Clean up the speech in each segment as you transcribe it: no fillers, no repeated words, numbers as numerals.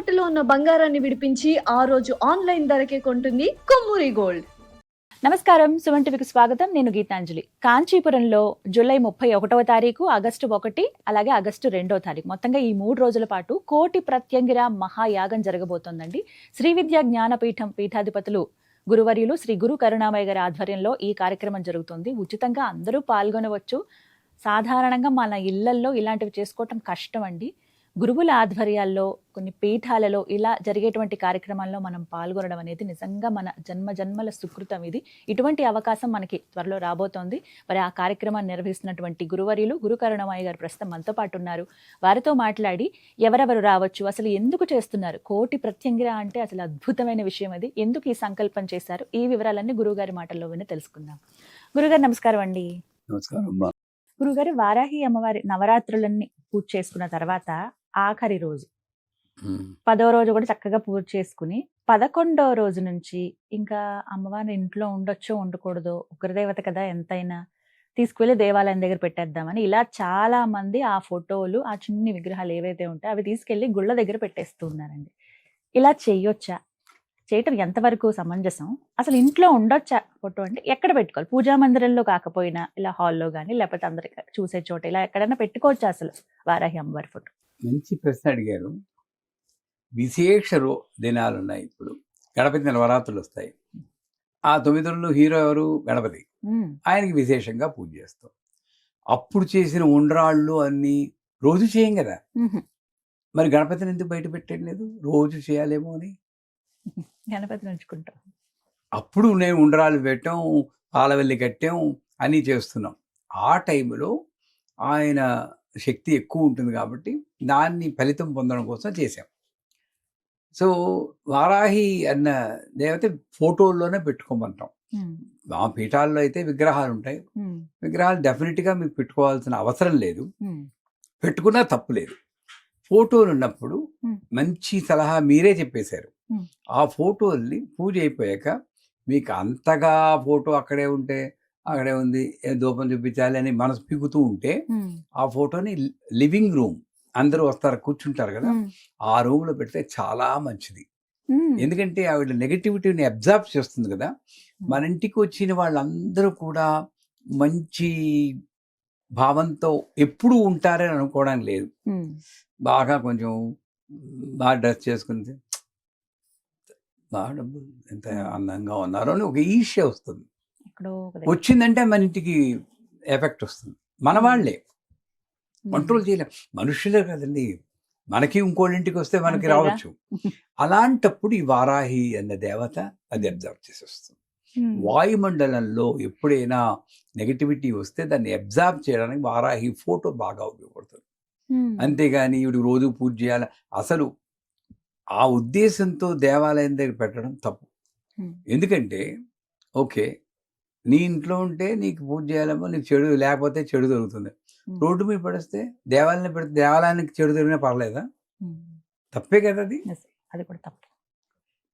తాకట్టులో ఉన్న బంగారాన్ని విడిపించి ఆ రోజు ఆన్లైన్ ధరకే కొంటుంది కొమ్మూరి గోల్డ్. నమస్కారం, సుమన్ టీవీకి స్వాగతం. నేను గీతాంజలి. కాంచీపురంలో జూలై 31వ తారీఖు, ఆగస్టు 1, అలాగే ఆగస్టు 2వ తారీఖు, మొత్తంగా ఈ 3 రోజుల పాటు కోటి ప్రత్యంగిర మహాయాగం జరగబోతోందండి. శ్రీ విద్యా జ్ఞానపీఠం పీఠాధిపతులు గురువర్యులు శ్రీ గురు కరుణామయ్య గారి ఆధ్వర్యంలో ఈ కార్యక్రమం జరుగుతుంది. ఉచితంగా అందరూ పాల్గొనవచ్చు. సాధారణంగా మన ఇళ్లల్లో ఇలాంటివి చేసుకోవటం కష్టం అండి. గురువుల ఆధ్వర్యాల్లో కొన్ని పీఠాలలో ఇలా జరిగేటువంటి కార్యక్రమాల్లో మనం పాల్గొనడం అనేది నిజంగా మన జన్మల సుకృతం. ఇది ఇటువంటి అవకాశం మనకి త్వరలో రాబోతోంది. మరి ఆ కార్యక్రమాన్ని నిర్వహిస్తున్నటువంటి గురువర్యులు గురు కరుణామయ్య గారు ప్రస్తుతం మనతో పాటు ఉన్నారు. వారితో మాట్లాడి ఎవరెవరు రావచ్చు, అసలు ఎందుకు చేస్తున్నారు, కోటి ప్రత్యంగిర అంటే అసలు అద్భుతమైన విషయం అది, ఎందుకు ఈ సంకల్పం చేశారు, ఈ వివరాలన్నీ గురువు గారి మాటల్లో విని తెలుసుకుందాం. గురుగారు నమస్కారం అండి. నమస్కారం. గురుగారు, వారాహి అమ్మవారి నవరాత్రులన్నీ పూజ చేసుకున్న తర్వాత ఆఖరి రోజు 10వ రోజు కూడా చక్కగా పూజ చేసుకుని 11వ రోజు నుంచి ఇంకా అమ్మవారి ఇంట్లో ఉండొచ్చో ఉండకూడదో, ఉగ్రదేవత కదా ఎంతైనా, తీసుకువెళ్ళి దేవాలయం దగ్గర పెట్టేద్దామని ఇలా చాలా మంది ఆ ఫోటోలు, ఆ చిన్ని విగ్రహాలు ఏవైతే ఉంటాయో అవి తీసుకెళ్లి గుళ్ళ దగ్గర పెట్టేస్తూ ఉన్నారండి. ఇలా చేయొచ్చా? చేయటం ఎంతవరకు సమంజసం? అసలు ఇంట్లో ఉండొచ్చా ఫోటో? అంటే ఎక్కడ పెట్టుకోవాలి? పూజా మందిరంలో కాకపోయినా ఇలా హాల్లో కానీ, లేకపోతే అందరి చూసే చోట ఇలా ఎక్కడైనా పెట్టుకోవచ్చా అసలు వారాహి అమ్మవారి ఫోటో? మంచి ప్రశ్న అడిగారు. విశేష దినాలు ఉన్నాయి. ఇప్పుడు గణపతి నవరాత్రులు వస్తాయి. ఆ 9 రోజులు హీరో ఎవరు? గణపతి. ఆయనకి విశేషంగా పూజ చేస్తాం. అప్పుడు చేసిన ఉండ్రాళ్ళు అన్ని రోజు చేయం కదా. మరి గణపతిని ఎందుకు బయట పెట్టలేదు? రోజు చేయాలేమో అని గణపతిని ఉంచుకుంటాం. అప్పుడు నేను ఉండ్రాళ్ళు పెట్టాం, పాలవెల్లి కట్టాం, అన్నీ చేస్తున్నాం. ఆ టైంలో ఆయన శక్తి ఎక్కువ ఉంటుంది కాబట్టి దాన్ని ఫలితం పొందడం కోసం చేశాం. సో వారాహి అన్న దేవత ఫోటోల్లోనే పెట్టుకోమంటాం. మా పీఠాల్లో అయితే విగ్రహాలు ఉంటాయి. విగ్రహాలు డెఫినెట్గా మీకు పెట్టుకోవాల్సిన అవసరం లేదు, పెట్టుకున్నా తప్పు లేదు. ఫోటోలు ఉన్నప్పుడు మంచి సలహా మీరే చెప్పేశారు. ఆ ఫోటోల్ని పూజ అయిపోయాక మీకు అంతగా ఫోటో అక్కడే ఉంటే అక్కడే ఉంది, దూపం చూపించాలి అని మనసు పీకుతూ ఉంటే ఆ ఫోటోని లివింగ్ రూమ్, అందరూ వస్తారు కూర్చుంటారు కదా, ఆ రూమ్లో పెడితే చాలా మంచిది. ఎందుకంటే ఆవిడ నెగటివిటీని అబ్జర్వ్ చేస్తుంది కదా. మన ఇంటికి వచ్చిన వాళ్ళందరూ కూడా మంచి భావంతో ఎప్పుడు ఉంటారని అనుకోవడానికి లేదు. బాగా కొంచెం బాగా డ్రెస్ చేసుకుంటే బాగా డబ్బులు ఎంత అందంగా ఉన్నారో అని ఒక ఈర్ష్య వస్తుంది. వచ్చిందంటే మన ఇంటికి ఎఫెక్ట్ వస్తుంది. మన వాళ్ళే కంట్రోల్ చేయలేం, మనుషులే కదండి. మనకి ఇంకోళ్ళింటికి వస్తే మనకి రావచ్చు. అలాంటప్పుడు ఈ వారాహి అన్న దేవత అది అబ్జర్వ్ చేసి వస్తుంది. వాయుమండలంలో ఎప్పుడైనా నెగటివిటీ వస్తే దాన్ని అబ్జర్వ్ చేయడానికి వారాహి ఫోటో బాగా ఉపయోగపడుతుంది. అంతేగాని ఇవి రోజు పూజ చేయాలి అసలు ఆ ఉద్దేశంతో దేవాలయం దగ్గర పెట్టడం తప్పు. ఎందుకంటే ఓకే, నీ ఇంట్లో ఉంటే నీకు పూజ చేయాలేమో, నీకు చెడు లేకపోతే చెడు జరుగుతుంది. రోడ్డు మీద పడిస్తే దేవాలయం పెడితే దేవాలయానికి చెడు జరిగినా పర్లేదా? తప్పే కదా అది. అది కూడా తప్పు.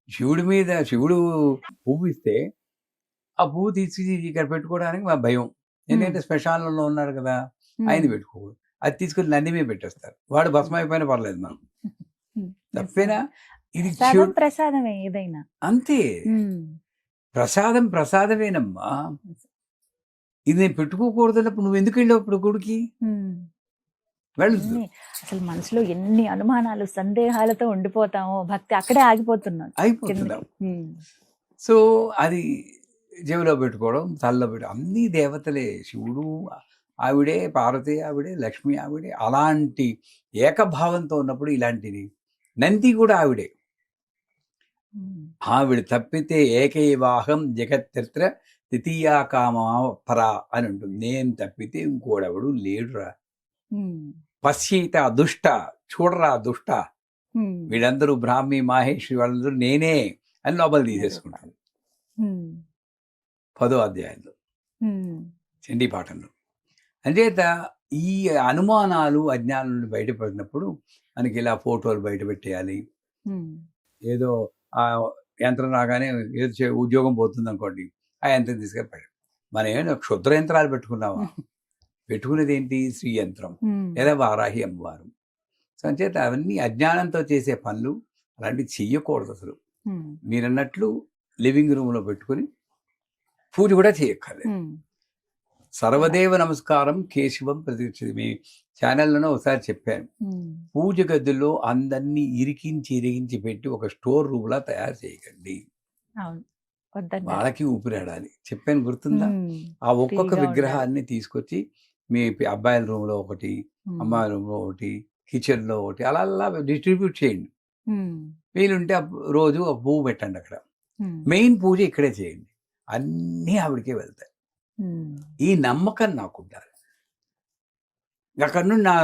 శివుడి మీద శివుడు పువ్వు ఇస్తే ఆ పువ్వు తీసి ఇక్కడ పెట్టుకోవడానికి మా భయం. ఎందుకంటే శ్మశానంలో ఉన్నారు కదా, ఆయన పెట్టుకోకూడదు. అది తీసుకుని నంది మీద పెట్టేస్తారు. వాడు భస్మం అయిపోయినా పర్లేదు మనం. తప్పేనా? ఇది ప్రసాదమే ఏదైనా అంతే. ప్రసాదం ప్రసాదమేనమ్మా. ఇది నేను పెట్టుకోకూడదన్నప్పుడు నువ్వు ఎందుకు వెళ్ళావు ఇప్పుడు గుడికి? అసలు మనసులో ఎన్ని అనుమానాలు, సందేహాలతో ఉండిపోతామో, భక్తి అక్కడే అయిపోతున్నాం. సో అది చెవిలో పెట్టుకోవడం, తలలో పెట్టుకోవడం, అన్ని దేవతలే. శివుడు ఆవిడే, పార్వతి ఆవిడే, లక్ష్మి ఆవిడే. అలాంటి ఏకభావంతో ఉన్నప్పుడు ఇలాంటిది. నంది కూడా ఆవిడే. ఆవిడ తప్పితే ఏకైవాహం జగత్తిత్ర ద్వితీయా కామపరా అని ఉంటుంది. నేను తప్పితే ఇంకోడెవడు లేడురా. పశ్యత దుష్ట, చూడరా దుష్ట, వీళ్ళందరూ బ్రాహ్మి మాహేశ్వరి వాళ్ళందరూ నేనే అని లోపల తీసేసుకుంటాను. 10వ అధ్యాయంలో చండీ పాఠంలో. అంచేత ఈ అనుమానాలు అజ్ఞానం నుండి బయటపడినప్పుడు మనకి ఇలా ఫోటోలు బయట పెట్టేయాలి. ఏదో ఆ యంత్రం రాగానే ఏదో ఉద్యోగం పోతుంది అనుకోండి, ఆ యంత్రం తీసుకెళ్ళి మనం ఏమైనా క్షుద్ర యంత్రాలు పెట్టుకున్నావా? పెట్టుకునేది ఏంటి? శ్రీ యంత్రం లేదా వారాహి అమ్మవారు. సో అంచేత అవన్నీ అజ్ఞానంతో చేసే పనులు. అలాంటివి చెయ్యకూడదు అసలు. ఉమ్, మీరన్నట్లు లివింగ్ రూమ్లో పెట్టుకుని పూజ కూడా చేయక్కర్లేదు. ఉమ్, సర్వదేవ నమస్కారం కేశవం ప్రతిష్ఠితి. మీ ఛానల్లోనే ఒకసారి చెప్పాను. ఉమ్, పూజ గదిలో అందరినీ ఇరికించి పెట్టి ఒక స్టోర్ రూమ్లా తయారు చేయకండి. అవును, వద్దన్నారు. వాళ్ళకి ఊపిరాడాలి. చెప్పాను గుర్తుందా? ఉమ్, ఆ ఒక్కొక్క ఫ్రీగా విగ్రహాన్ని తీసుకొచ్చి మీ అబ్బాయిల రూమ్లో ఒకటి, ఉమ్, అమ్మాయిల రూమ్లో ఒకటి, కిచెన్లో ఒకటి, అలా అలా డిస్ట్రిబ్యూట్ చేయండి. ఉమ్, వీలుంటే రోజు ఒక పువ్వు పెట్టండి అక్కడ. ఉమ్, మెయిన్ పూజ ఇక్కడే చేయండి. అన్నీ ఆవిడకే వెళ్తాయి. ఉమ్, ఈ నమ్మకం నాకు ఉండాలి. అక్కడ నుండి నా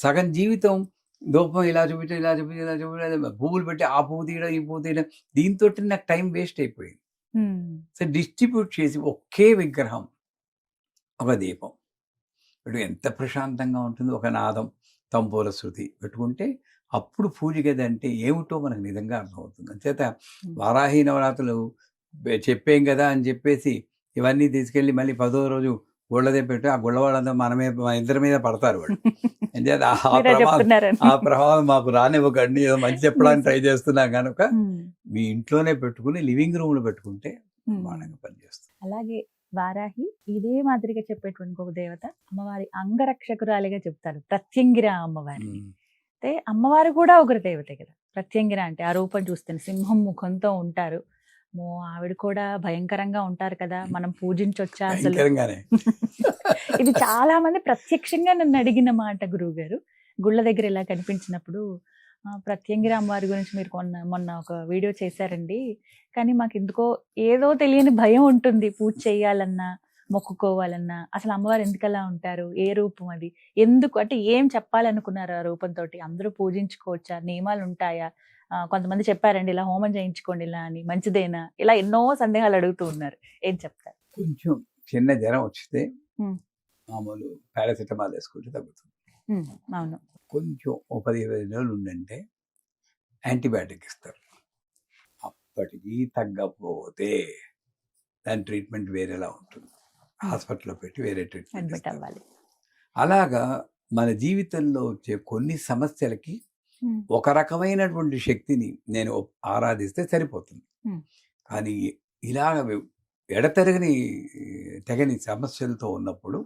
సగం జీవితం దూపం ఇలా చూపించడం, ఇలా చూపించడం, ఇలా చూపించడం, పువ్వులు పెట్టి ఆ పువ్వు తీయడం, ఈ పువ్వు తీయడం, దీంతో నాకు టైం వేస్ట్ అయిపోయింది. ఉమ్, సో డిస్ట్రిబ్యూట్ చేసి ఒకే విగ్రహం, ఒక దీపం ఇప్పుడు ఎంత ప్రశాంతంగా ఉంటుంది. ఒక నాదం, తంబూర శృతి పెట్టుకుంటే అప్పుడు పూజ గది అంటే ఏమిటో మనకు నిజంగా అర్థమవుతుంది. అంచేత వారాహి నవరాత్రులు చెప్పేం కదా అని చెప్పేసి ఇవన్నీ తీసుకెళ్ళి మళ్ళీ 10వ రోజు గుళ్ళదే పెట్టి ఆ గుళ్ళ వాళ్ళంతా మన ఇద్దరి మీద పడతారు వాళ్ళు. అంచేత మీరే చెప్తున్నారని. ఆ ప్రభావం మాకు రానివ్వకండి. ఏదో మంచి చెప్పడానికి ట్రై చేస్తున్నా కనుక ఉమ్, మీ ఇంట్లోనే పెట్టుకుని లివింగ్ రూమ్లో పెట్టుకుంటే ఉమ్. బాగా పనిచేస్తుంది. అలాగే వారాహి ఇదే మాదిరిగా చెప్పేటువంటి ఇంకొక దేవత అమ్మవారి అంగరక్షకురాలిగా చెప్తారు, ప్రత్యంగిర అమ్మవారి. అయితే అమ్మవారు కూడా ఒకరి దేవతే కదా ప్రత్యంగిర అంటే. ఆ రూపం చూస్తే సింహం ముఖంతో ఉంటారు. ఆవిడ కూడా భయంకరంగా ఉంటారు కదా, మనం పూజించొచ్చా అసలు? భయంకరంగానే. ఇది చాలా మంది ప్రత్యక్షంగా నన్ను అడిగిన మాట గురువు గారు. గుళ్ళ దగ్గర ఇలా కనిపించినప్పుడు ప్రత్యంగిర అమ్మవారి గురించి మీరు మొన్న ఒక వీడియో చేశారండి, కానీ మాకు ఎందుకో ఏదో తెలియని భయం ఉంటుంది పూజ చేయాలన్నా మొక్కుకోవాలన్నా. అసలు అమ్మవారు ఎందుకలా ఉంటారు, ఏ రూపం అది, ఎందుకు అంటే ఏం చెప్పాలనుకున్నారు ఆ రూపంతో? అందరూ పూజించుకోవచ్చా, నియమాలు ఉంటాయా? కొంతమంది చెప్పారండి ఇలా హోమం చేయించుకోండి ఇలా అని, మంచిదేనా? ఇలా ఎన్నో సందేహాలు అడుగుతూ ఉన్నారు, ఏం చెప్తారు? కొంచెం చిన్న జ్వరం వచ్చితే ఉమ్. మామూలు పారాసిటమాల్ వేసుకుంటే తగ్గుతుంది. అవును. కొంచెం ఓ 10-15 రోజులు ఉండంటే యాంటీబయాటిక్ ఇస్తారు. అప్పటికి తగ్గకపోతే దాని ట్రీట్మెంట్ వేరేలా ఉంటుంది. హాస్పిటల్లో పెట్టి వేరే ట్రీట్మెంట్ అడ్మిట్ ఇస్తారు. అవ్వాలి. అలాగా మన జీవితంలో వచ్చే కొన్ని సమస్యలకి ఒక రకమైనటువంటి శక్తిని నేను ఆరాధిస్తే సరిపోతుంది. కానీ ఇలాగ తెగని సమస్యలతో ఉన్నప్పుడు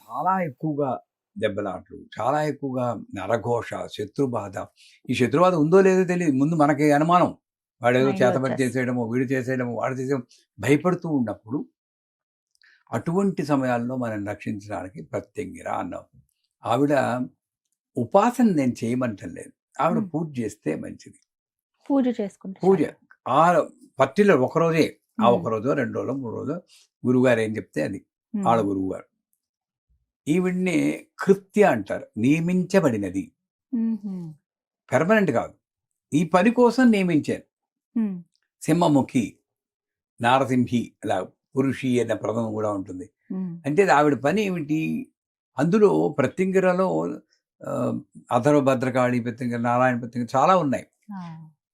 చాలా ఎక్కువగా దెబ్బలాట్లు, చాలా ఎక్కువగా నరఘోష, శత్రుబాధ. ఈ శత్రుబాధ ఉందో లేదో తెలియదు, ముందు మనకి అనుమానం, వాడు ఏదో చేతబడి చేసేయడము, వీడు చేసేయడము, వాడు చేసేయడం, భయపడుతూ ఉన్నప్పుడు అటువంటి సమయాల్లో మనం రక్షించడానికి ప్రత్యంగిర అన్నాం. ఆవిడ ఉపాసన నేను చేయమంటలేదు, ఆవిడ పూజ చేస్తే మంచిది. పూజ చేసుకుంటే పూజ ఆ పర్టికులర్ ఒకరోజే, ఆ ఒకరోజు 2 రోజులు 3 రోజులు గురువుగారు ఏం చెప్తే అది ఆడ గురువుగారు. ఈవిడ్ని కృత్య అంటారు, నియమించబడినది, పెర్మనెంట్ కాదు, ఈ పని కోసం నియమించాను. సింహముఖి, నారసింహి, అలా పురుషి అనే పదం కూడా ఉంటుంది. అంటే ఆవిడ పని ఏమిటి? అందులో ప్రత్యంగిరలో అథర్వ భద్రకాళి ప్రత్యంగిర, నారాయణ ప్రత్యంగిర చాలా ఉన్నాయి.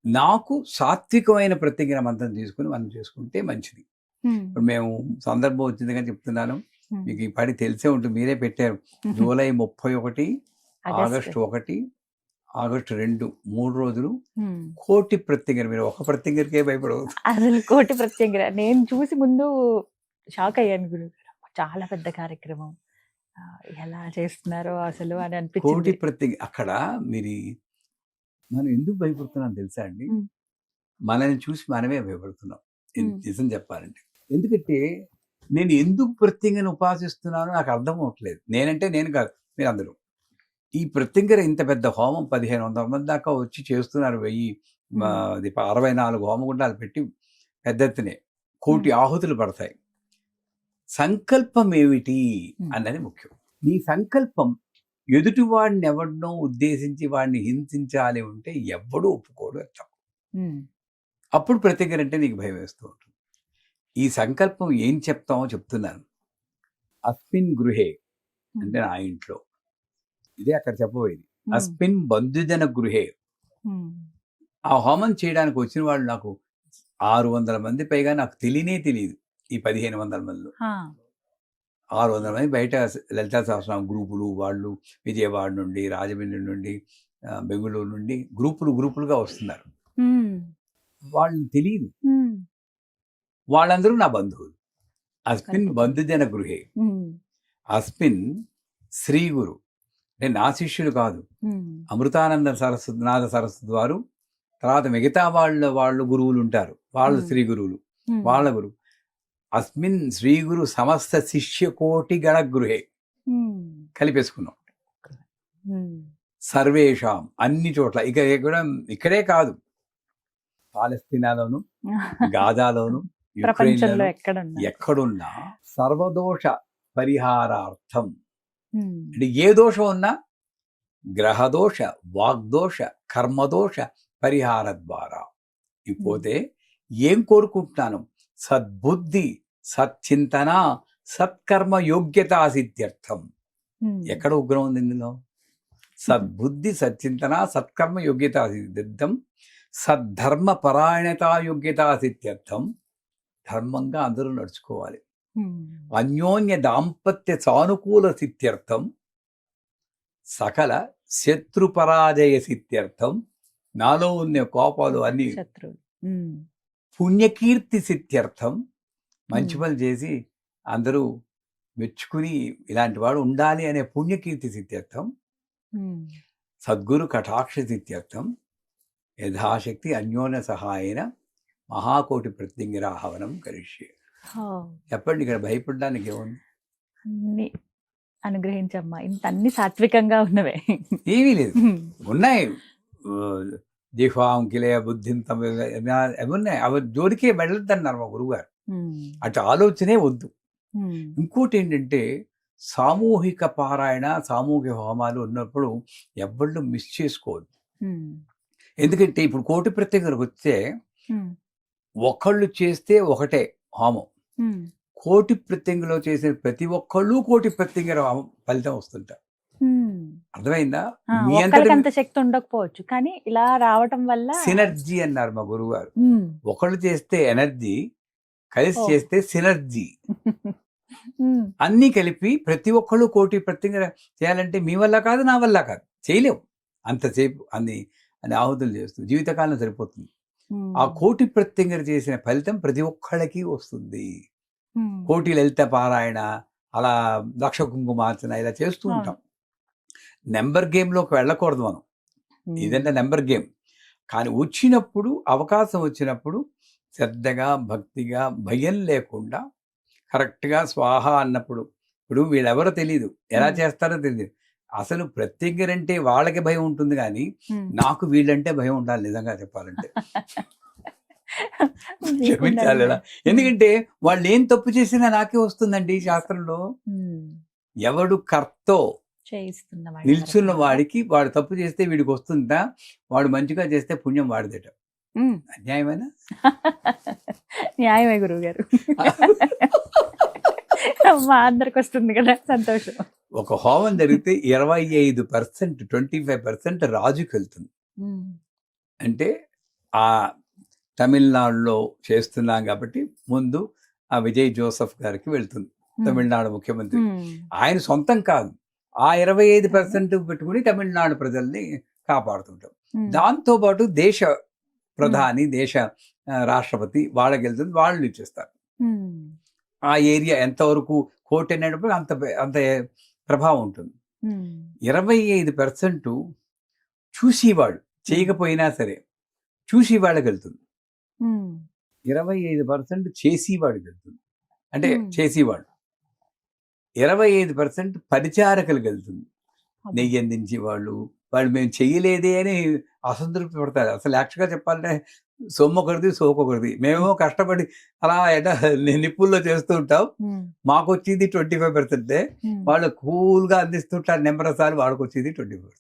నాకు సాత్వికమైన ప్రత్యంగిర మంత్రం తీసుకుని మనం చేసుకుంటే మంచిది. ఇప్పుడు మేము సందర్భం వచ్చింది కానీ చెప్తున్నాను, మీకు ఈ పని తెలిసే ఉంటుంది, మీరే పెట్టారు. జూలై 31, ఆగస్టు 1, ఆగస్టు 2, 3 రోజులు కోటి ప్రత్యంగిర. మీరు ఒక ప్రత్యంగిరకే భయపడవద్దు. అసలు కోటి ప్రత్యంగిర నేను చూసి ముందు షాక్ అయ్యాను గురువు గారు, చాలా పెద్ద కార్యక్రమం, ఎలా చేస్తున్నారో అసలు అని అనిపించింది. కోటి ప్రత్యంగిర అక్కడ మీరు, మనం ఎందుకు భయపడుతున్నాం తెలుసా అండి? మనల్ని చూసి మనమే భయపడుతున్నాం నిజం చెప్పాలంటే. ఎందుకంటే నేను ఎందుకు ప్రత్యంగిరని ఉపాసిస్తున్నానో నాకు అర్థం అవ్వట్లేదు. నేనంటే నేను కాదు, మీరు అందరూ. ఈ ప్రత్యంగిర ఇంత పెద్ద హోమం 1500 మంది దాకా వచ్చి చేస్తున్నారు. 64 హోమగుండాలు పెట్టి పెద్ద ఎత్తునే కోటి ఆహుతులు పడతాయి. సంకల్పం ఏమిటి అన్నది ముఖ్యం. నీ సంకల్పం ఎదుటివాడిని ఎవరినో ఉద్దేశించి వాడిని హింసించాలి ఉంటే ఎవ్వడూ ఒప్పుకోడు, అర్థం. అప్పుడు ప్రత్యంగిర అంటే నీకు భయం వేస్తూ ఉంటుంది. ఈ సంకల్పం ఏం చెప్తామో చెప్తున్నాను. అస్మిన్ గృహే అంటే నా ఇంట్లో, ఇదే అక్కడ చెప్పబోయేది. అస్మిన్ బంధుజన గృహే. ఆ హోమం చేయడానికి వచ్చిన వాళ్ళు నాకు 600 మంది పైగా నాకు తెలియదు. ఈ 1500 మందిలో 600 మంది బయట లలితా సహస్రనామ గ్రూపులు వాళ్ళు, విజయవాడ నుండి, రాజమండ్రి నుండి, బెంగళూరు నుండి గ్రూపులుగా వస్తున్నారు. వాళ్ళని తెలియదు, వాళ్ళందరూ నా బంధువులు. అస్మిన్ బంధుజన గృహే, అస్మిన్ శ్రీ గురు. నేను నా శిష్యులు కాదు, అమృతానంద నాథ సరస్వతి వారు, తర్వాత మిగతా వాళ్ళు గురువులు ఉంటారు, వాళ్ళు శ్రీ గురువులు, వాళ్ళ గురువు. అస్మిన్ శ్రీ గురు సమస్త శిష్య కోటి గణ గృహే కలిపేసుకున్నాం. సర్వేషాం, అన్ని చోట్ల, ఇక్కడే కాదు, పాలస్తీనాలోను, గాజాలోను, ప్రపంచంలో ఎక్కడున్నా సర్వదోష పరిహారార్థం. అంటే ఏ దోషం ఉన్నా గ్రహదోష, వాగ్దోష, కర్మదోష పరిహార ద్వారా. ఇకపోతే ఏం కోరుకుంటున్నాను? సద్బుద్ధి, సచ్చింతన, సత్కర్మ యోగ్యత సిద్ధ్యర్థం. ఎక్కడ ఉగ్రం ఉంది ఇందులో? సద్బుద్ధి, సచ్చింతన, సత్కర్మ యోగ్యత సిద్ధ్యర్థం, సద్ధర్మ పరాయణత యోగ్యత సిద్ధ్యర్థం. ధర్మంగా అందరూ నడుచుకోవాలి. అన్యోన్య దాంపత్య సానుకూల సిద్ధ్యర్థం, సకల శత్రు పరాజయ సిద్ధ్యర్థం. నాలో ఉన్న కోపాలు అన్ని పుణ్యకీర్తి సిద్ధ్యర్థం. మంచి పనులు చేసి అందరూ మెచ్చుకుని ఇలాంటి వాడు ఉండాలి అనే పుణ్యకీర్తి సిద్ధ్యర్థం. సద్గురు కటాక్ష సిద్ధ్యర్థం. యథాశక్తి అన్యోన్య సహాయన మహాకోటి ప్రత్యంగిరాహవనం కరిష్యే. చెప్పండి, ఇక్కడ భయపడడానికి ఏముంది? అనుగ్రహించమ్మా, ఇంత అన్ని సాత్వికంగా ఉన్నవే. ఏమీ లేదు, ఉన్నాయి. జిహ్వాం కిలయ బుద్ధిం ఉన్నాయి, అవి జోలికే వెళ్ళొద్దన్నారు మా గురువుగారు. అటు ఆలోచనే వద్దు. ఇంకోటి ఏంటంటే, సామూహిక పారాయణ, సామూహిక హోమాలు ఉన్నప్పుడు ఎవళ్ళు మిస్ చేసుకోవద్దు. ఎందుకంటే ఇప్పుడు కోటి ప్రత్యేకతకు వస్తే ఒకళ్ళు చేస్తే ఒకటే హోమం, కోటి ప్రత్యంగిలో చేసిన ప్రతి ఒక్కళ్ళు కోటి ప్రత్యంగ ఫలితం వస్తుంటారు. అర్థమైందా? మీ అంత శక్తి ఉండకపోవచ్చు, కానీ ఇలా రావటం వల్ల సినర్జీ అన్నారు మా గురువు గారు. ఒకళ్ళు చేస్తే ఎనర్జీ, కలిసి చేస్తే సినర్జీ. అన్ని కలిపి ప్రతి ఒక్కళ్ళు కోటి ప్రత్యంగ చేయాలంటే మీ వల్ల కాదు, నా వల్ల కాదు, చేయలేవు. అంతసేపు అన్ని ఆహుతులు చేస్తూ జీవితకాలం సరిపోతుంది. ఆ కోటి ప్రత్యంగర చేసిన ఫలితం ప్రతి ఒక్కళ్ళకి వస్తుంది. కోటి లలిత పారాయణ, అలా లక్ష కుంకుమార్చన ఇలా చేస్తూ ఉంటాం. నెంబర్ గేమ్లోకి వెళ్ళకూడదు మనం, ఇదంటే నెంబర్ గేమ్. కానీ వచ్చినప్పుడు, అవకాశం వచ్చినప్పుడు శ్రద్ధగా, భక్తిగా, భయం లేకుండా కరెక్ట్గా స్వాహ అన్నప్పుడు, ఇప్పుడు వీళ్ళెవరో తెలియదు, ఎలా చేస్తారో తెలియదు. అసలు ప్రత్యేకరంటే వాళ్ళకి భయం ఉంటుంది, కానీ నాకు వీళ్ళంటే భయం ఉండాలి నిజంగా చెప్పాలంటే. క్షమించాలి, ఎందుకంటే వాళ్ళు ఏం తప్పు చేసినా నాకే వస్తుందండి. శాస్త్రంలో ఎవడు కర్తో నిల్చున్న వాడికి, వాడు తప్పు చేస్తే వీడికి వస్తుందా, వాడు మంచిగా చేస్తే పుణ్యం వాడిదేట. అన్యాయమేనా? న్యాయమే గురువు గారు, మా అందరికి వస్తుంది కదా, సంతోషం. ఒక హోమం జరిగితే 25%, 25% రాజుకి వెళ్తుంది. అంటే ఆ తమిళనాడులో చేస్తున్నాం కాబట్టి ముందు ఆ విజయ్ జోసెఫ్ గారికి వెళ్తుంది, తమిళనాడు ముఖ్యమంత్రి. ఆయన సొంతం కాదు, ఆ 25% పెట్టుకుని తమిళనాడు ప్రజల్ని కాపాడుతుంటాం. దాంతోపాటు దేశ ప్రధాని, దేశ రాష్ట్రపతి వాళ్ళకి వెళ్తుంది, వాళ్ళు ఇచ్చేస్తారు. ఆ ఏరియా ఎంతవరకు కోటి అనేటప్పుడు అంత ప్రభావం ఉంటుంది. 25% చూసేవాడు, చేయకపోయినా సరే చూసేవాళ్ళకి వెళ్తుంది. 25% చేసేవాడికి వెళ్తుంది, అంటే చేసేవాడు. 25% పరిచారకులకు వెళ్తుంది, నెయ్యి అందించేవాళ్ళు. వాళ్ళు మేము చెయ్యలేదే అని అసంతృప్తి పడతారు. అసలు యాక్చువల్గా చెప్పాలంటే సొమ్మొకరిది, సోకొకరిది. మేమేమో కష్టపడి అలా నిప్పుల్లో చేస్తూ ఉంటాం, మాకు వచ్చేది 25%. వాళ్ళు కూల్గా అందిస్తుంటారు, నెంబర్ సార్లు వాళ్ళకి వచ్చేది 20%.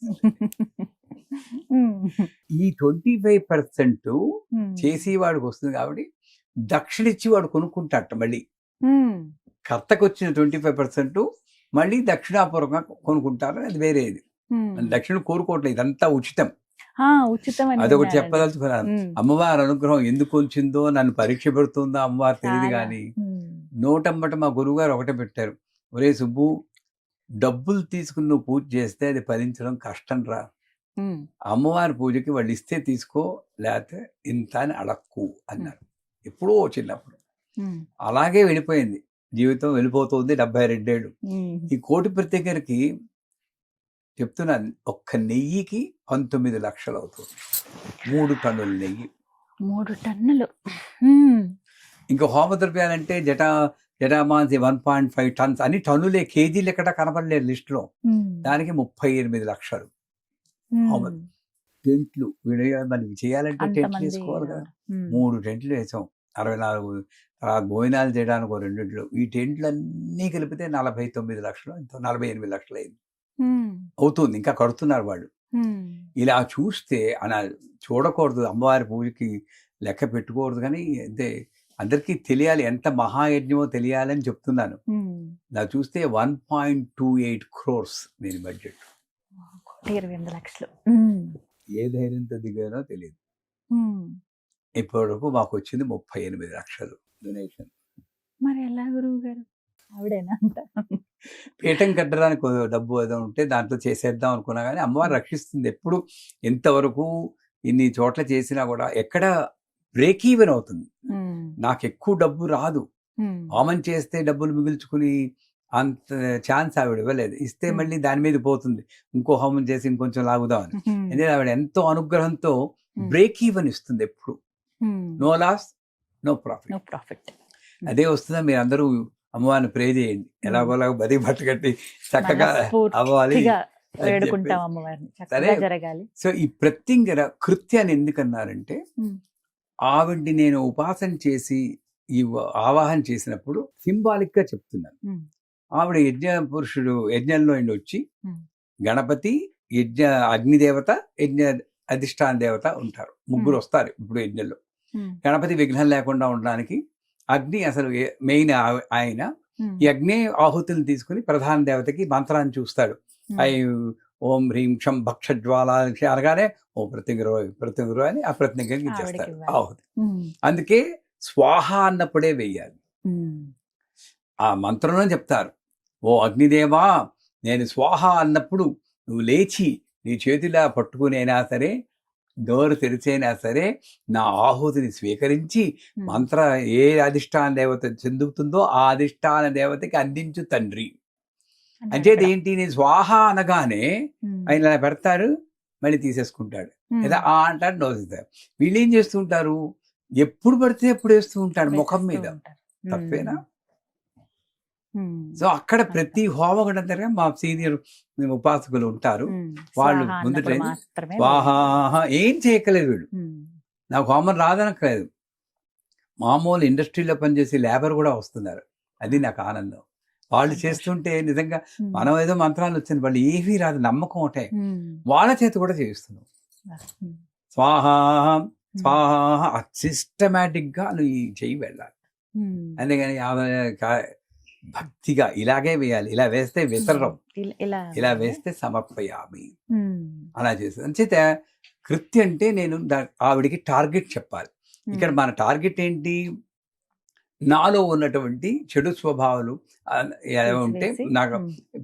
ఈ 25% చేసేవాడికి వస్తుంది కాబట్టి దక్షిణ ఇచ్చి వాడు కొనుక్కుంటాట. మళ్ళీ కర్తకు వచ్చిన 25% మళ్ళీ దక్షిణాపూర్వకంగా కొనుక్కుంటారు, అది వేరేది. దక్షిణ కోరుకోవట్లేదు, ఇదంతా ఉచితం. అదొకటి చెప్పదలుచుకున్నాను. అమ్మవారి అనుగ్రహం ఎందుకు వచ్చిందో, నన్ను పరీక్ష పెడుతుందో అమ్మవారు తెలియదు, కానీ నోటమ్మట మా గురువుగారు ఒకటే పెట్టారు, ఒరే సుబ్బు, డబ్బులు తీసుకుని నువ్వు పూజ చేస్తే అది ఫలించడం కష్టం రా. అమ్మవారి పూజకి వాళ్ళు ఇస్తే తీసుకో, లేకపోతే ఇంత అని అడక్కు అన్నారు. ఎప్పుడో చిన్నప్పుడు. అలాగే వెళ్ళిపోయింది జీవితం, వెళ్ళిపోతుంది 72 ఏళ్ళు. ఈ కోటి ప్రత్యేకరికి చెప్తున్నాను, ఒక్క నెయ్యికి 19 లక్షలు అవుతుంది. 3 టన్నుల నెయ్యి. 3 టన్నులు. ఇంకా హోమద్రవ్యాలంటే జటామాంసి 1.5 టన్స్ అని టన్నులే, కేజీలు ఎక్కడ కనపడలేదు లిస్టులో. దానికి 38 లక్షలు. టెంట్లు మనకి చేయాలంటే టెంట్లు వేసుకోవాలి కదా. 3 టెంట్లు వేసాం, 64. తర్వాత భోజనాలు చేయడానికి 2 టెంట్లు. ఈ టెంట్లు అన్నీ కలిపితే 49 లక్షలు, 48 లక్షలు అయింది అవుతుంది. ఇంకా కడుతున్నారు వాళ్ళు. ఇలా చూస్తే అలా చూడకూడదు, అమ్మవారి పూజకి లెక్క పెట్టుకోకూడదు. కానీ అంటే అందరికీ తెలియాలి, ఎంత మహాయజ్ఞమో తెలియాలని చెప్తున్నాను. ఇలా చూస్తే 1.28 crores దీని బడ్జెట్. 28 లక్షలు. ఏ ధైర్యంతో దిగానో తెలియదు. ఇప్పటి వరకు మాకు వచ్చింది 38 లక్షలు డొనేషన్. మరి ఎలా గురువు గారు? ఆవిడేనా అంత? పీఠం కట్టడానికి డబ్బు ఏదో ఉంటే దాంట్లో చేసేద్దాం అనుకున్నా, కానీ అమ్మవారు రక్షిస్తుంది. ఎప్పుడు ఎంతవరకు ఇన్ని చోట్ల చేసినా కూడా ఎక్కడ బ్రేక్ ఈవెన్ అవుతుంది. నాకు ఎక్కువ డబ్బు రాదు. హోమం చేస్తే డబ్బులు మిగుల్చుకుని అంత ఛాన్స్ ఆవిడ ఇవ్వలేదు. ఇస్తే మళ్ళీ దాని మీద పోతుంది, ఇంకో హోమం చేసి ఇంకొంచెం లాగుదామని. ఎందుకంటే ఆవిడ ఎంతో అనుగ్రహంతో బ్రేక్ ఈవెన్ ఇస్తుంది ఎప్పుడు. No loss, no profit. అదే వస్తుందా? మీరు అందరూ అమ్మవారిని ప్రే చేయండి, ఎలాగోలా బతి బట్ట కట్టి చక్కగా అవ్వాలి. సరే. సో ఈ ప్రత్యంగర కృత్యాన్ని ఎందుకన్నారంటే, ఆవిడ్ని నేను ఉపాసన చేసి ఈ ఆవాహన చేసినప్పుడు సింబాలిక్ గా చెప్తున్నాను. ఆవిడ యజ్ఞ పురుషుడు యజ్ఞంలో వచ్చి గణపతి, యజ్ఞ అగ్నిదేవత, యజ్ఞ అధిష్టాన దేవత ఉంటారు. 3 వస్తారు ఇప్పుడు యజ్ఞంలో. గణపతి విఘ్నం లేకుండా ఉండడానికి, అగ్ని అసలు మెయిన్ ఆయన. ఈ అగ్ని ఆహుతులను తీసుకుని ప్రధాన దేవతకి మంత్రాన్ని చూస్తాడు. ఓం హ్రీం క్షం భక్షజ్వాల అనగానే ఓ ప్రత్యంగురు అని ఆ ప్రత్యంగానికి ఇచ్చేస్తారు ఆహుతి. అందుకే స్వాహ అన్నప్పుడే వెయ్యాలి. ఆ మంత్రంలో చెప్తారు, ఓ అగ్నిదేవా, నేను స్వాహ అన్నప్పుడు నువ్వు లేచి నీ చేతిలా పట్టుకునైనా సరే, నోరు తెరిచైనా సరే, నా ఆహుతిని స్వీకరించి మంత్ర ఏ అధిష్టాన దేవత చెందుతుందో ఆ అధిష్టాన దేవతకి అందించు తండ్రి. అంటే ఏంటి, నేను స్వాహ అనగానే ఆయన ఇలా పెడతారు, మళ్ళీ తీసేసుకుంటాడు, లేదా ఆ అంటారు, నోసిస్తారు. వీళ్ళు ఏం చేస్తూ ఉంటారు, ఎప్పుడు పడితే ఎప్పుడు వేస్తూ ఉంటాడు ముఖం మీద. తప్పేనా? సో అక్కడ ప్రతి హోమగుండం దగ్గర మా సీనియర్ ఉపాసకులు ఉంటారు. వాళ్ళు ముందు స్వాహా ఏం చేయక్కలేదు. వీళ్ళు నాకు హోమం రాదనక్కలేదు. మామూలు ఇండస్ట్రీలో పనిచేసే లేబర్ కూడా వస్తున్నారు. అది నాకు ఆనందం. వాళ్ళు చేస్తుంటే నిజంగా మనం ఏదో మంత్రాలు వచ్చింది, వాళ్ళు ఏమీ రాదు, నమ్మకం ఒకటే. వాళ్ళ చేతి కూడా చేయిస్తున్నాం. స్వాహా స్వాహ సిస్టమేటిక్ గా నువ్వు ఈ చెయ్యి వెళ్ళాలి. అందుకని భక్తిగా ఇలాగే వేయాలి. ఇలా వేస్తే విసర్రం, ఇలా వేస్తే సమర్పయామి అలా చేస్తుంది. అంచేత కృత్యం అంటే నేను ఆవిడికి టార్గెట్ చెప్పాలి. ఇక్కడ మన టార్గెట్ ఏంటి, నాలో ఉన్నటువంటి చెడు స్వభావాలు ఉంటే నాకు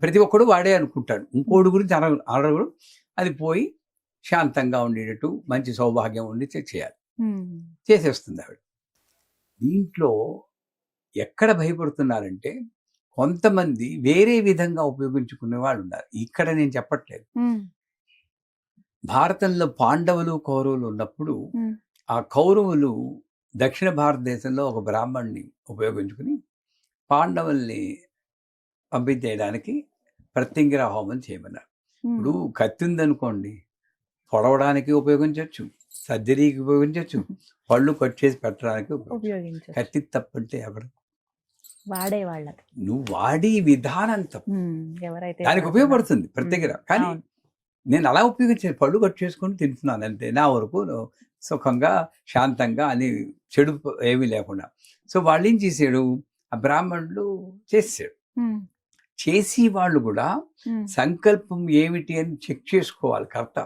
ప్రతి ఒక్కడు వాడే అనుకుంటాడు, ఇంకోటి గురించి అనరు. అది పోయి శాంతంగా ఉండేటట్టు మంచి సౌభాగ్యం ఉండి చేయాలి. చేసేస్తుంది ఆవిడ. దీంట్లో ఎక్కడ భయపడుతున్నారంటే, కొంతమంది వేరే విధంగా ఉపయోగించుకునే వాళ్ళు ఉన్నారు. ఇక్కడ నేను చెప్పట్లేదు. భారతంలో పాండవులు కౌరవులు ఉన్నప్పుడు ఆ కౌరవులు దక్షిణ భారతదేశంలో ఒక బ్రాహ్మణ్ణి ఉపయోగించుకుని పాండవుల్ని పంపించేయడానికి ప్రత్యంగిర హోమం చేయమన్నారు. ఇప్పుడు కత్తి ఉందనుకోండి, పొడవడానికి ఉపయోగించవచ్చు, సర్జరీకి ఉపయోగించవచ్చు, పళ్ళు కట్ చేసి పెట్టడానికి ఉపయోగించవచ్చు. కత్తి తప్పంటే ఎవరు వాడేవాళ్ళ, నువ్వు వాడి విధానం తప్పు. దానికి ఉపయోగపడుతుంది ప్రత్యేక. కానీ నేను అలా ఉపయోగించాను, పళ్ళు కట్ చేసుకొని తింటున్నాను అంతే, నా వరకు సుఖంగా శాంతంగా అని చెడు ఏమీ లేకుండా. సో వాళ్ళు ఏం చేశాడు, ఆ బ్రాహ్మణులు చేసాడు. చేసి వాళ్ళు కూడా సంకల్పం ఏమిటి అని చెక్ చేసుకోవాలి కరెక్టా.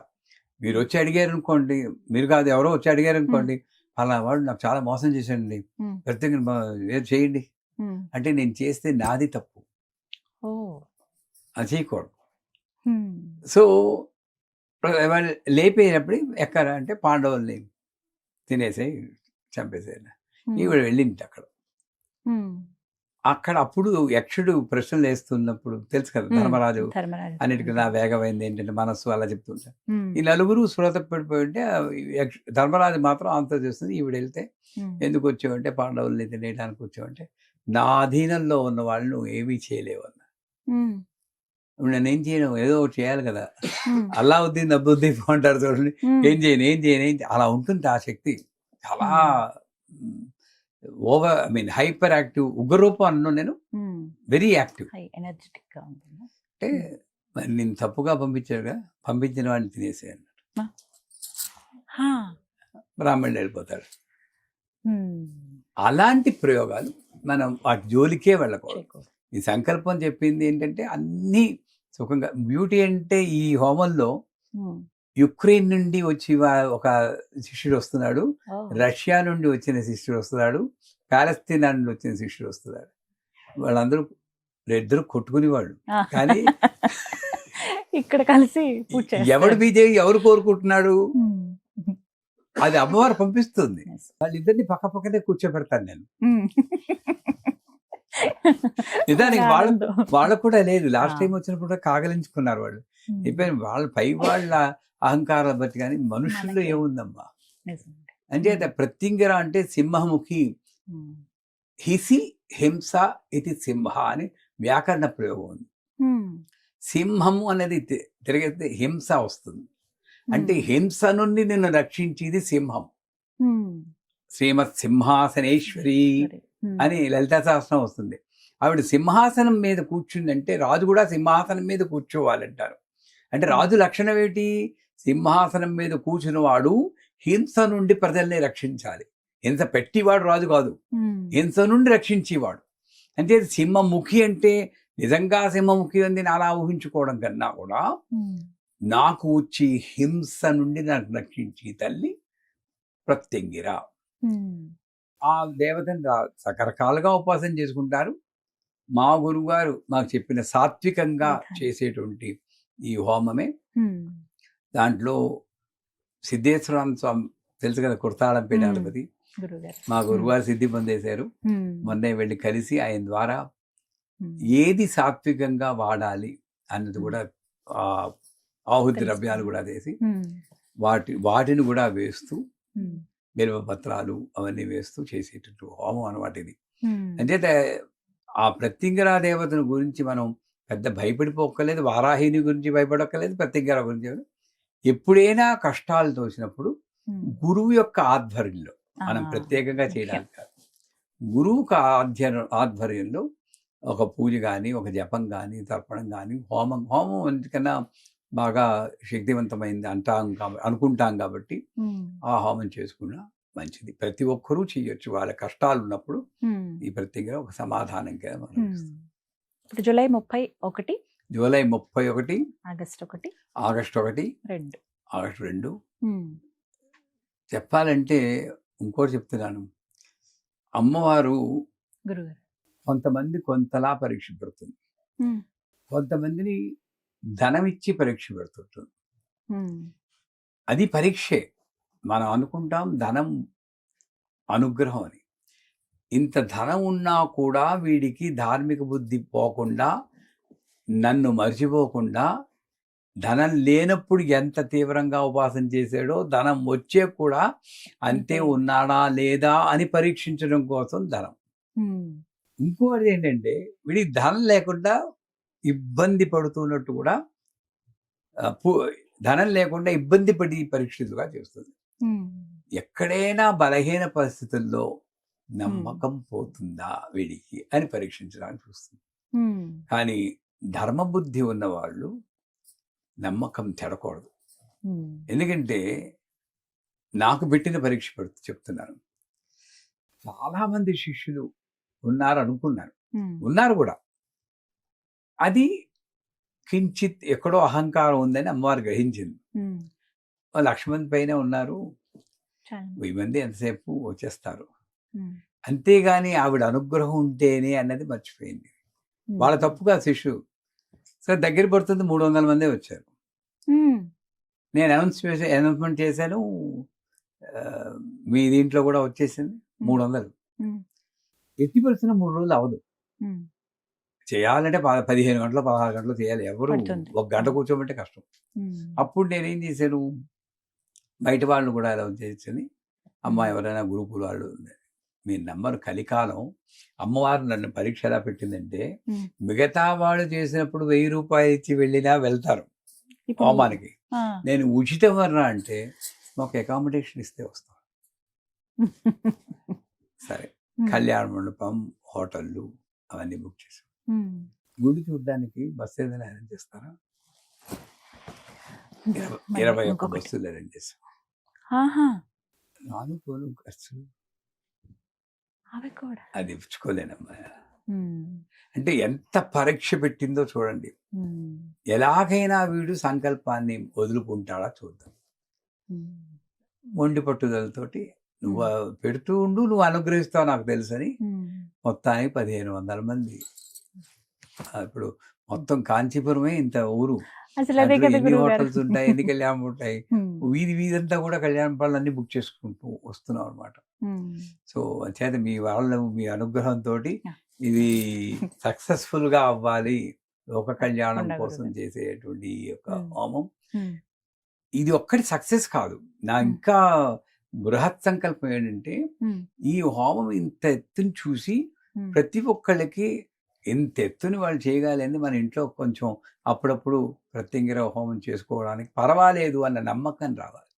మీరు వచ్చి అడిగారు అనుకోండి, మీరు కాదు ఎవరో వచ్చి అడిగారు అనుకోండి, అలా వాడు నాకు చాలా మోసం చేశాడండి, ప్రత్యేకంగా ఏదో చేయండి అంటే, నేను చేస్తే నాది తప్పు, అది చేయకూడదు. సో వాళ్ళు లేపేటప్పుడు ఎక్కరా అంటే పాండవుల్ని తినేసేయి చంపేసేయాలి. ఈవిడ వెళ్ళింది అక్కడ. అక్కడ అప్పుడు యక్షుడు ప్రశ్నలు వేస్తున్నప్పుడు తెలుసు కదా, ధర్మరాజు అన్నిటికీ నా వేగమైంది ఏంటంటే మనస్సు అలా చెప్తుంటారు. ఈ నలుగురు శ్రోత పడిపోయి ఉంటే ధర్మరాజు మాత్రం ఆన్సర్ చేస్తుంది. ఈవిడ వెళ్తే ఎందుకు వచ్చావంటే పాండవుల్ని తినేయడానికి వచ్చావంటే నా అధీనంలో ఉన్న వాళ్ళు ఏమీ చేయలేవు అన్న. నేనేం చేయను, ఏదో ఒకటి చేయాలి కదా. అల్లావుద్దీన్ అబ్బుద్దీన్ అంటారు చూడండి, ఏం చేయను అలా ఉంటుంది ఆ శక్తి. చాలా ఓవర్ హైపర్ యాక్టివ్, ఉగ్రరూపం అన్నాను నేను, వెరీ యాక్టివ్. అంటే నేను తప్పుగా పంపించిన వాడిని తినేసే అన్నాడు. బ్రాహ్మణుడు వెళ్ళిపోతాడు. అలాంటి ప్రయోగాలు మనం వాటి జోలికే వెళ్ళకూడదు. ఈ సంకల్పం చెప్పింది ఏంటంటే అన్ని సుఖంగా. బ్యూటీ అంటే ఈ హోమంలో యుక్రెయిన్ నుండి వచ్చి ఒక శిష్యుడు వస్తున్నాడు, రష్యా నుండి వచ్చిన శిష్యుడు వస్తున్నాడు, పాలస్తీనా నుండి వచ్చిన శిష్యుడు వస్తున్నాడు. వాళ్ళందరూ ఇద్దరు కొట్టుకునేవాళ్ళు. కానీ ఇక్కడ కలిసి ఎవడు బీజేపీ ఎవరు కోరుకుంటున్నాడు, అది అమ్మవారు పంపిస్తుంది. వాళ్ళిద్దరిని పక్క పక్కనే కూర్చోబెడతాను నేను. నిజానికి వాళ్ళకు కూడా లేదు. లాస్ట్ టైం వచ్చినప్పుడు కూడా కాగలించుకున్నారు వాళ్ళు. ఇప్పుడు వాళ్ళ పై వాళ్ళ అహంకారాలు బట్టి, కానీ మనుషుల్లో ఏముందమ్మా అంటే ప్రత్యంగిర అంటే సింహముఖి, హిసి హింస ఇది సింహ అని వ్యాకరణ ప్రయోగం ఉంది. సింహము అనేది తిరిగితే హింస వస్తుంది. అంటే హింస నుండి నిన్ను రక్షించేది సింహం. శ్రీమత్ సింహాసనేశ్వరి అని లలితా సహస్రం వస్తుంది. ఆవిడ సింహాసనం మీద కూర్చుందంటే రాజు కూడా సింహాసనం మీద కూర్చోవాలంటారు. అంటే రాజు లక్షణం ఏమిటి, సింహాసనం మీద కూర్చున్నవాడు హింస నుండి ప్రజల్ని రక్షించాలి. హింస పెట్టివాడు రాజు కాదు, హింస నుండి రక్షించేవాడు. అంటే సింహముఖి అంటే నిజంగా సింహముఖి అని నేను అలా ఊహించుకోవడం కన్నా కూడా నాకు వచ్చి హింస నుండి నాకు రక్షించి తల్లి ప్రత్యంగిర. ఆ దేవతని రకరకాలుగా ఉపాసన చేసుకుంటారు. మా గురువుగారు మాకు చెప్పిన సాత్వికంగా చేసేటువంటి ఈ హోమమే. దాంట్లో సిద్ధేశ్వర స్వామి తెలుసు కదా, కుర్తాళం పీఠాధిపతి, మా గురువుగారు సిద్ధి పొందేశారు. మొన్నే వెళ్ళి కలిసి ఆయన ద్వారా ఏది సాత్వికంగా వాడాలి అన్నది కూడా ఆహుతి ద్రవ్యాలు కూడా వేసి వాటిని కూడా వేస్తూ బిల్వపత్రాలు అవన్నీ వేస్తూ చేసేటట్టు హోమం అనమాట ఇది. అంటే ఆ ప్రత్యంగిరా దేవతను గురించి మనం పెద్ద భయపడిపోక్కర్లేదు, వారాహిని గురించి భయపడక్కర్లేదు, ప్రత్యంగిరా గురించి. ఎప్పుడైనా కష్టాలు తోసినప్పుడు గురువు యొక్క ఆధ్వర్యంలో, మనం ప్రత్యేకంగా చేయడానికి కాదు, గురువు ఆధ్వర్యంలో ఒక పూజ కానీ, ఒక జపం కానీ, తర్పణం కానీ, హోమం ఎందుకన్నా బాగా శక్తివంతమైంది అనుకుంటాం కాబట్టి ఆ హోమం చేసుకున్నా మంచిది. ప్రతి ఒక్కరూ చేయొచ్చు. వాళ్ళ కష్టాలు ఉన్నప్పుడు ఈ ప్రత్యేకంగా ఒక సమాధానంగా మనం July 31, July 31, August 1, August 1, 2, August 2. చెప్పాలంటే ఇంకోటి చెప్తున్నాను, అమ్మవారు కొంతమంది కొంతలా పరీక్ష పెడుతుంది, కొంతమందిని ధనం ఇచ్చి పరీక్ష పెడుతుంటుంది. అది పరీక్షే. మనం అనుకుంటాం ధనం అనుగ్రహం అని. ఇంత ధనం ఉన్నా కూడా వీడికి ధార్మిక బుద్ధి పోకుండా, నన్ను మర్చిపోకుండా, ధనం లేనప్పుడు ఎంత తీవ్రంగా ఉపాసన చేశాడో ధనం వచ్చే కూడా అంతే ఉన్నాడా లేదా అని పరీక్షించడం కోసం ధనం. ఇంకోటి ఏంటంటే వీడికి ధనం లేకుండా ఇబ్బంది పడుతున్నట్టు కూడా, ధనం లేకుండా ఇబ్బంది పడి పరీక్షితులుగా చేస్తుంది. ఎక్కడైనా బలహీన పరిస్థితుల్లో నమ్మకం పోతుందా వీడికి అని పరీక్షించడానికి చూస్తుంది. కానీ ధర్మబుద్ధి ఉన్నవాళ్ళు నమ్మకం తెడకూడదు. ఎందుకంటే నాకు పెట్టిన పరీక్ష చెప్తున్నాను, చాలామంది శిష్యులు ఉన్నారు కూడా. అది కించిత్ ఎక్కడో అహంకారం ఉందని అమ్మవారు గ్రహించింది. లక్ష్మణ్ పైన ఉన్నారు, 1000 మంది ఎంతసేపు వచ్చేస్తారు. అంతేగాని ఆవిడ అనుగ్రహం ఉంటేనే అన్నది మర్చిపోయింది. వాళ్ళ తప్పుగా శిష్యు సరే దగ్గర పడుతుంది, 300 మందే వచ్చారు. నేను అనౌన్స్మెంట్ చేశాను. మీ దీంట్లో కూడా వచ్చేసింది 300. ఎట్టి పరిస్థితుల్లో 3 రోజులు అవ్వదు. చేయాలంటే 15 గంటలు 16 గంటలు చేయాలి. ఎవరు పడుతుంది. ఒక గంట కూర్చోబెట్టే కష్టం. అప్పుడు నేనేం చేశాను, బయట వాళ్ళు కూడా అలా చేసి, అమ్మ ఎవరైనా గ్రూపులు వాళ్ళు మీరు నమ్మరు, కలికాలం అమ్మవారు నన్ను పరీక్ష ఎలా పెట్టిందంటే, మిగతా వాళ్ళు చేసినప్పుడు 1000 రూపాయలు ఇచ్చి వెళ్ళినా వెళ్తారు హోమానికి. నేను ఉచితం వర్ణ అంటే మాకు అకామిడేషన్ ఇస్తే వస్తాం. సరే, కళ్యాణ మండపం, హోటళ్ళు అవన్నీ బుక్ చేసాం. గుడి చూడడానికి బస్సు ఏదైనా అరేంజ్ చేస్తారా? 21 బస్సులు అరేంజ్ చేసాం. నాలుగు పోలు ఖర్చులు అది ఇచ్చుకోలేనమ్మా. అంటే ఎంత పరీక్ష పెట్టిందో చూడండి. ఎలాగైనా వీడు సంకల్పాన్ని వదులుకుంటాడా చూద్దాం. మొండి పట్టుదలతోటి నువ్వు పెడుతూ ఉండు, నువ్వు అనుగ్రహిస్తావు నాకు తెలుసని మొత్తానికి 1500 మంది. ఇప్పుడు మొత్తం కాంచీపురమే ఇంత ఊరు. ఎన్ని హోటల్స్ ఉంటాయి, ఎన్ని కళ్యాణం ఉంటాయి, వీధి వీధంతా కూడా కళ్యాణ పాలన్నీ బుక్ చేసుకుంటూ వస్తున్నాం అనమాట. సో చేత మీ వాళ్ళు మీ అనుగ్రహంతో ఇది సక్సెస్ఫుల్ గా అవ్వాలి. ఒక కళ్యాణం కోసం చేసేటువంటి ఈ యొక్క హోమం ఇది ఒక్కటి సక్సెస్ కాదు. నా ఇంకా బృహత్ సంకల్పం ఏంటంటే, ఈ హోమం ఇంత ఎత్తుని చూసి ప్రతి ఒక్కళ్ళకి ఇంత ఎత్తుని వాళ్ళు చేయగలని మన ఇంట్లో కొంచెం అప్పుడప్పుడు ప్రత్యంగిర హోమం చేసుకోవడానికి పర్వాలేదు అన్న నమ్మకం రావాలి.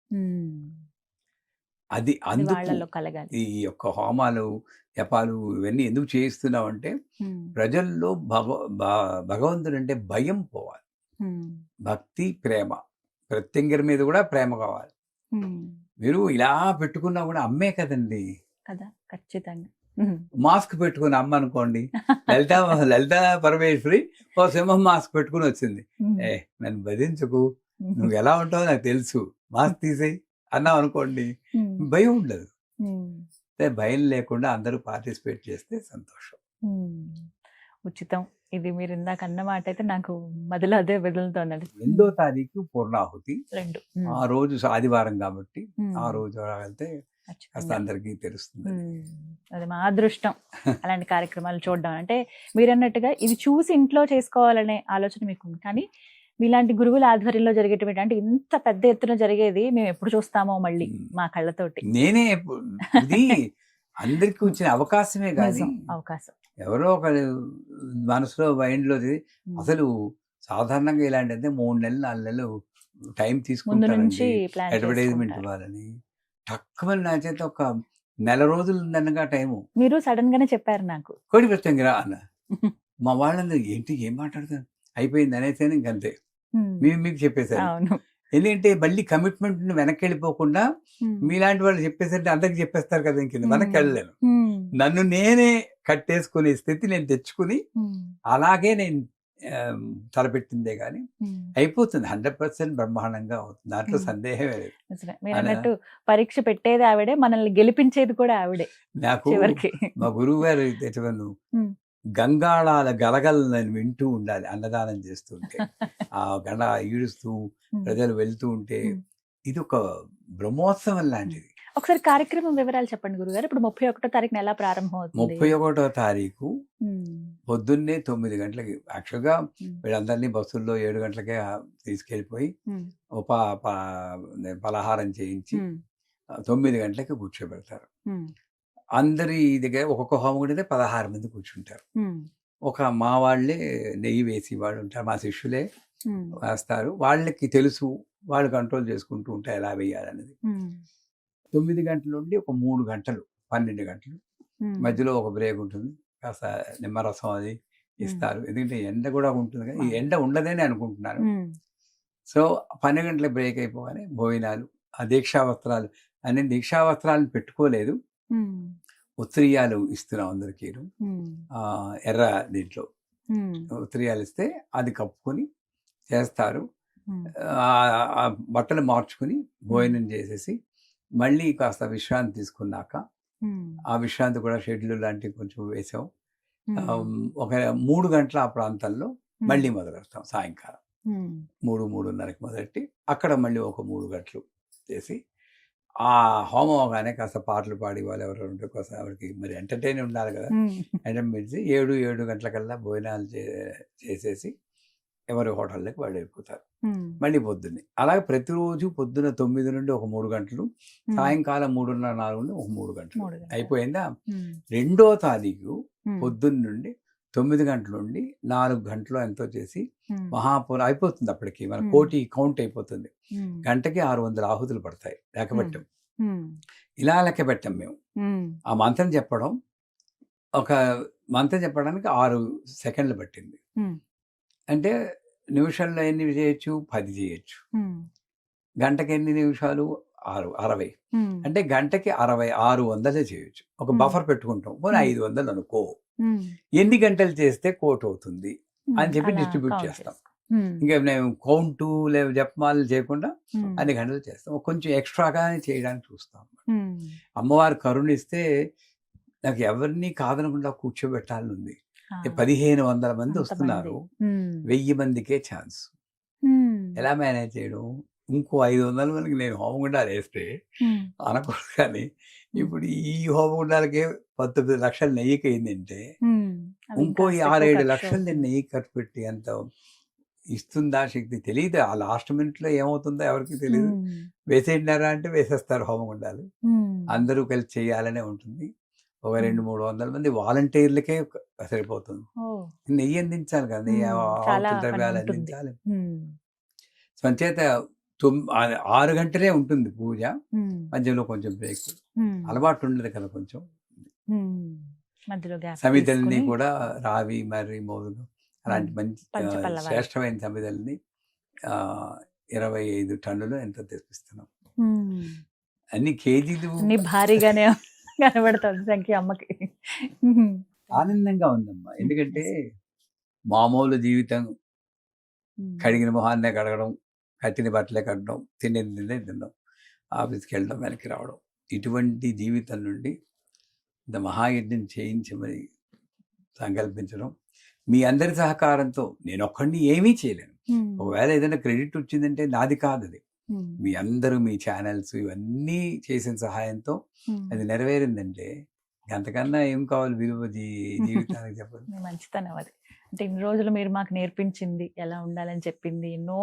అది అందుకు ఈ యొక్క హోమాలు జపాలు ఇవన్నీ ఎందుకు చేయిస్తున్నామంటే, ప్రజల్లో భగవంతుడు అంటే భయం పోవాలి. భక్తి, ప్రేమ, ప్రత్యంగిర మీద కూడా ప్రేమ కావాలి. మీరు ఇలా పెట్టుకున్నా కూడా అమ్మే కదండి కదా, ఖచ్చితంగా. మాస్క్ పెట్టుకుని అమ్మ అనుకోండి, లలిత పరమేశ్వరి ఓ సింహం మాస్క్ పెట్టుకుని వచ్చింది. నన్ను భజించకు, నువ్వు ఎలా ఉంటావో నాకు తెలుసు, మాస్క్ తీసేయి అన్నావు అనుకోండి, భయం ఉండదు. భయం లేకుండా అందరూ పార్టిసిపేట్ చేస్తే సంతోషం. ఉచితం. ఇది మీరు ఇందాక అన్న మాట అయితే నాకు మొదలు అదే బదులుతోందండి. 2వ తారీఖు పూర్ణాహుతి, ఆ రోజు ఆదివారం కాబట్టి ఆ రోజు వెళ్తే అందరికీ తెలుస్తుంది. అది మా అదృష్టం అలాంటి కార్యక్రమాలు చూడడం. అంటే మీరు అన్నట్టుగా ఇవి చూసి ఇంట్లో చేసుకోవాలనే ఆలోచన మీకు ఉంది, కానీ మీలాంటి గురువుల ఆధ్వర్యంలో జరిగేటువంటి, అంటే ఇంత పెద్ద ఎత్తున జరిగేది మేము ఎప్పుడు చూస్తామో మళ్ళీ మా కళ్ళతోటి. నేనే ఇది అందరికి వచ్చిన అవకాశమే కానీ అవకాశం ఎవరో ఒక మనసులో మైండ్లో అసలు సాధారణంగా ఇలాంటి అంటే 3 నెలలు 4 నెలలు టైం తీసుకుంటారండి అడ్వర్టైజ్మెంట్ ఇవ్వాలని. తక్కువ నా చేత ఒక నెల రోజులు ఉందనగా టైము. మీరు సడన్ గానే చెప్పారు నాకు, కోడి ప్రత్యంగిరా అన్న. మా వాళ్ళందరూ ఏంటి ఏం మాట్లాడతారు అయిపోయింది అనేసి ఇంకంతే మీకు చెప్పేశారు. ఎందుకంటే మళ్ళీ కమిట్మెంట్ వెనక్కి వెళ్ళిపోకుండా మీలాంటి వాళ్ళు చెప్పేసరికి అందరికి చెప్పేస్తారు కదా, ఇంక వెనక్కి వెళ్ళలేను. నన్ను నేనే కట్టేసుకునే స్థితి నేను తెచ్చుకుని అలాగే నేను తలపెట్టిందే కానీ అయిపోతుంది. 100% బ్రహ్మాండంగా అవుతుంది, దాంట్లో సందేహమే లేదు. మీరు అన్నట్టు పరీక్ష పెట్టేది ఆవిడే, మనల్ని గెలిపించేది కూడా ఆవిడే. నాకు మా గురువు గారు తెచ్చవను గంగాళాల గలగలని వింటూ ఉండాలి అన్నదానం చేస్తుంటే, ఆ గండ ఈడుస్తూ ప్రజలు వెళ్తూ ఉంటే ఇది ఒక బ్రహ్మోత్సవం లాంటిది. ఒకసారి కార్యక్రమం వివరాలు చెప్పండి గురుగారు. ఇప్పుడు 31వ తారీఖున ఎలా ప్రారంభం అవుతుంది? 31వ తారీఖు పొద్దున్నే 9 గంటలకి. యాక్చువల్గా వీళ్ళందరినీ బస్సుల్లో 7 గంటలకే తీసుకెళ్ళిపోయి పలహారం చేయించి 9 గంటలకి కూర్చోబెడతారు. అందరి దగ్గర ఒక్కొక్క హోమగుడి అయితే 16 మంది కూర్చుంటారు. ఒక మా వాళ్ళే నెయ్యి వేసి వాళ్ళు ఉంటారు, మా శిష్యులే వేస్తారు. వాళ్ళకి తెలుసు, వాళ్ళు కంట్రోల్ చేసుకుంటూ ఉంటారు ఎలా వేయాలనేది. 9 గంటల నుండి ఒక 3 గంటలు 12 గంటలు మధ్యలో ఒక బ్రేక్ ఉంటుంది, కాస్త నిమ్మరసం అది ఇస్తారు. ఎందుకంటే ఎండ కూడా ఉంటుంది కదా, ఈ ఎండ ఉండదని అనుకుంటున్నాను. సో 12 గంటల బ్రేక్ అయిపోగానే భోజనాలు, ఆ దీక్షా వస్త్రాలు అన్ని దీక్షా వస్త్రాలను పెట్టుకోలేదు, ఉత్తరీయాలు ఇస్తున్నాం అందరికీ. ఎర్ర దీంట్లో ఉత్తరీయాలు ఇస్తే అది కప్పుకొని చేస్తారు. బట్టలు మార్చుకుని భోజనం చేసేసి మళ్ళీ కాస్త విశ్రాంతి తీసుకున్నాక, ఆ విశ్రాంతి కూడా షెడ్యూల్ లాంటివి కొంచెం వేసాం. ఒక 3 గంటల ఆ ప్రాంతంలో మళ్ళీ మొదలెడతాం సాయంకాలం. 3:30కి మొదలెట్టి అక్కడ మళ్ళీ ఒక 3 గంటలు చేసి ఆ హోమం అవగానే కాస్త పాటలు పాడి వాళ్ళు ఎవరు ఉంటే కాస్త ఆవిడకి మరి ఎంటర్టైన్ ఉండాలి కదా, ఎంటర్టైన్ 7 గంటలకల్లా భోజనాలు చేసేసి ఎవరి హోటల్లోకి వాళ్ళు వెళ్ళిపోతారు. మళ్ళీ పొద్దున్నే అలాగే ప్రతిరోజు పొద్దున్న 9 నుండి ఒక 3 గంటలు, సాయంకాలం 3:30, 4 నుండి ఒక 3 గంటలు అయిపోయిందా. 2వ తారీఖు పొద్దున్న నుండి 9 గంటల నుండి 4 గంటలు ఎంతో చేసి మహాపూర్ అయిపోతుంది. అప్పటికి మన కోటి కౌంట్ అయిపోతుంది. గంటకి 600 ఆహుతులు పడతాయి లెక్క పెట్టం. ఇలా లెక్క పెట్టాం మేము. ఆ మంత్రం చెప్పడం, ఒక మంత్రం చెప్పడానికి 6 సెకండ్లు పట్టింది. అంటే నిమిషంలో ఎన్ని చేయొచ్చు? 10 చేయొచ్చు. గంటకి ఎన్ని నిమిషాలు? 60. అంటే గంటకి 600 చేయొచ్చు. ఒక బఫర్ పెట్టుకుంటాం. పోనీ 500 అనుకో. ఎన్ని గంటలు చేస్తే కోట్ అవుతుంది అని చెప్పి డిస్ట్రిబ్యూట్ చేస్తాం. ఇంకా మేము కౌంటు జపమాలు చేయకుండా అన్ని గంటలు చేస్తాం. కొంచెం ఎక్స్ట్రాగానే చేయడానికి చూస్తాం. అమ్మవారు కరుణిస్తే నాకు ఎవరిని కాదనకుండా కూర్చోబెట్టాలని ఉంది. 1500 మంది వస్తున్నారు, 1000 మందికే ఛాన్స్. ఎలా మేనేజ్ చేయడం? ఇంకో 500 మందికి నేను హోమగుండాలు వేస్తే అనకూడదు, కానీ ఇప్పుడు ఈ హోమగుండాలకే 19 లక్షలు నెయ్యికి అయిందంటే ఇంకో 6-7 లక్షలు నేను నెయ్యి ఖర్చు పెట్టి అంత ఇస్తుందా శక్తి తెలియదు. ఆ లాస్ట్ మినిట్లో ఏమవుతుందో ఎవరికి తెలియదు. వేసేయండారా అంటే వేసేస్తారు హోమగుండాలు. అందరూ కలిసి చేయాలనే ఉంటుంది. ఒక 200-300 మంది వాలంటీర్లకే సరిపోతుంది. నెయ్యి అందించాలి కదా, నెయ్యి ద్రవ్యాలు అందించాలి. సంచేత 6 గంటలే ఉంటుంది పూజ, మధ్యలో కొంచెం బ్రేక్. అలవాటు ఉండదు కదా కొంచెం. సమిధల్ని కూడా రావి, మర్రి, మోదుగు అలాంటి మంచి శ్రేష్టమైన సమిధల్ని 25 టన్నులు ఎంతో తెప్పిస్తున్నాం. అన్ని కేజీలు భారీగానే కనబడుతుంది సంఖ్య అమ్మకి. ఆనందంగా ఉందమ్మా. ఎందుకంటే మామూలు జీవితం, కడిగిన మొహాన్నే కడగడం, కట్టిన బట్టలే కట్టడం, తినేది తినడం, ఆఫీస్కి వెళ్ళడం, వెనక్కి రావడం, ఇటువంటి జీవితం నుండి ఇంత మహాయజ్ఞం చేయించమని సంకల్పించడం, మీ అందరి సహకారంతో. నేను ఒక్కడిని ఏమీ చేయలేను. ఒకవేళ ఏదైనా క్రెడిట్ వచ్చిందంటే నాది కాదు, అది మీ అందరూ, మీ ఛానల్స్ ఇవన్నీ చేసిన సహాయంతో అది నెరవేరిందంటే అంతకన్నా ఏం కావాలి విలువ జీవితానికి చెప్పండి. మంచితనం అది. అంటే ఇన్ని రోజులు మీరు మాకు నేర్పించింది, ఎలా ఉండాలని చెప్పింది ఎన్నో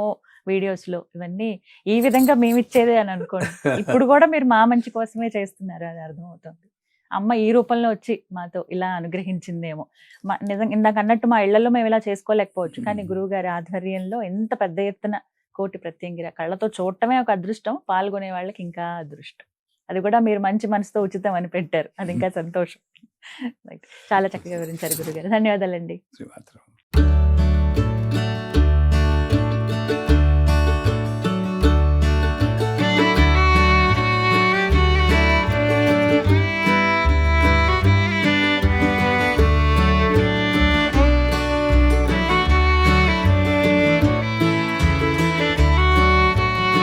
వీడియోస్లో, ఇవన్నీ ఈ విధంగా మేము ఇచ్చేదే అని అనుకోండి. ఇప్పుడు కూడా మీరు మా మంచి కోసమే చేస్తున్నారు, అది అర్థమవుతుంది. అమ్మ ఈ రూపంలో వచ్చి మాతో ఇలా అనుగ్రహించిందేమో. నిజంగా ఇందాక అన్నట్టు మా ఇళ్లలో మేము ఇలా చేసుకోలేకపోవచ్చు, కానీ గురువు గారి ఆధ్వర్యంలో ఎంత పెద్ద ఎత్తున కోటి ప్రత్యంగిర కళ్ళతో చూడటమే ఒక అదృష్టం, పాల్గొనే వాళ్ళకి ఇంకా అదృష్టం. అది కూడా మీరు మంచి మనసుతో ఉచితం అని పెట్టారు, అది ఇంకా సంతోషం. చాలా చక్కగా వివరించారు గురుగారు. ధన్యవాదాలండి. శ్రీమాత్రం.